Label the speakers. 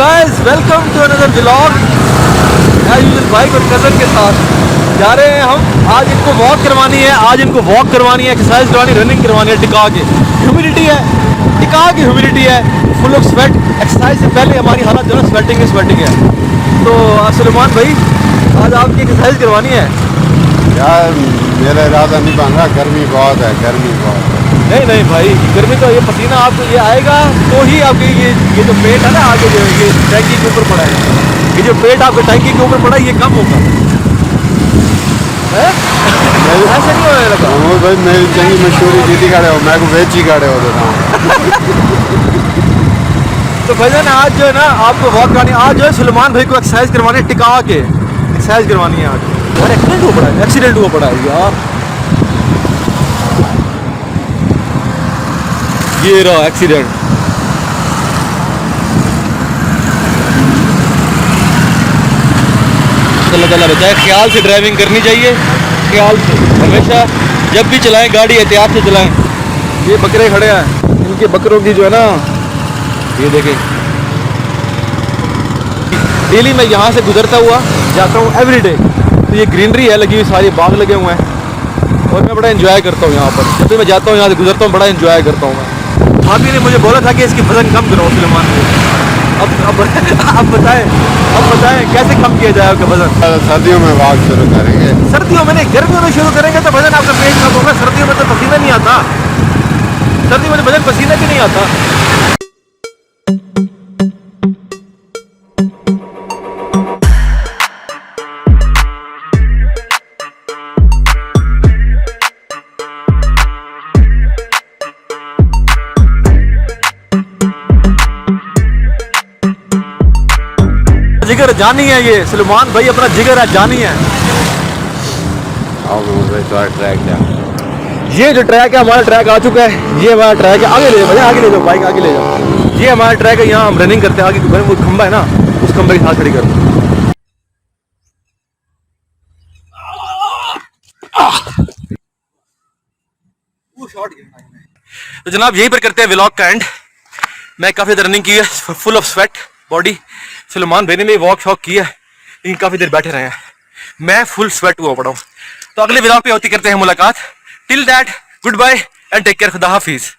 Speaker 1: Guys welcome to another vlog. Bike और cousin के साथ जा रहे हैं हम। आज इनको वॉक करवानी है, एक्सरसाइज करवानी, रनिंग करवानी है। टिका के ह्यूमिडिटी है, फुल ऑफ स्वेट। एक्सरसाइज से पहले हमारी हालत जो है स्वेटिंग है। तो सलमान भाई आज आपकी एक्सरसाइज करवानी है
Speaker 2: यार, मेरा इरादा नहीं बन रहा। गर्मी बहुत है।
Speaker 1: नहीं भाई, गर्मी तो ये पसीना आपको ये आएगा तो ही आपके ये जो पेट है ना आगे जो ये टैंकी के ऊपर पड़ा है, ये जो पेट आपके टैंकी के ऊपर पड़ा है ये कम होगा। ऐसा नहीं होने लगा
Speaker 2: भाई, मेरी चंगी मशहूरी दीदी खड़े हो, मैं को वेची खड़े हो देता हूँ।
Speaker 1: तो भजन आज जो है ना आपको वॉक करवानी, आज जो है सलमान भाई को एक्सरसाइज करवानी है, टिका के एक्सरसाइज करवानी है आज। और एक्सीडेंट हुआ पड़ा है यार। ये रहा एक्सीडेंट। अल्लाह बचाए। ख्याल से ड्राइविंग करनी चाहिए, ख्याल से हमेशा जब भी चलाएं गाड़ी एहतियात से चलाएं। ये बकरे खड़े हैं, इनके बकरों की जो है ना ये देखें। डेली मैं यहाँ से गुजरता हुआ जाता हूँ एवरीडे। तो ये ग्रीनरी है लगी हुई, सारे बाग लगे हुए हैं और मैं बड़ा एंजॉय करता हूँ यहाँ पर। जब भी मैं जाता हूँ यहाँ से गुजरता हूँ बड़ा एंजॉय करता हूँ मैं। भाभी ने मुझे बोला था कि इसकी वजन कम करो सलमान को। अब बताएं कैसे कम किया जाए आपका वजन।
Speaker 2: सर्दियों में वॉक शुरू करेंगे।
Speaker 1: सर्दियों में नहीं, गर्मियों में शुरू करेंगे तो वजन आपका पेट कम होगा। सर्दियों में तो पसीना नहीं आता, सर्दियों में तो वजन पसीना भी नहीं आता। जिगर जानी है ये सलमान भाई, अपना जिगर है, जानी है।
Speaker 2: ट्रैक
Speaker 1: ये जो ट्रैक है हमारा ट्रैक आ चुका है। ये हमारा ट्रैक है, आगे ले जाओ बाइक, आगे ले जाओ। ये हमारा ट्रैक है, यहाँ हम रनिंग करते हैं। आगे वो खंबा है ना, उस खंबे के साथ खड़ी कर। तो जनाब यहीं पर करते हैं व्लॉग का एंड। मैं काफी देर रनिंग की है, full of sweat body. Salman भाई ने भी वॉक शॉक किया है, लेकिन काफी देर बैठे रहे हैं। मैं फुल स्वेट हुआ पड़ा हूँ। तो अगले व्लॉग पे होती करते हैं मुलाकात। Till that goodbye and take care. खुदा हाफिज।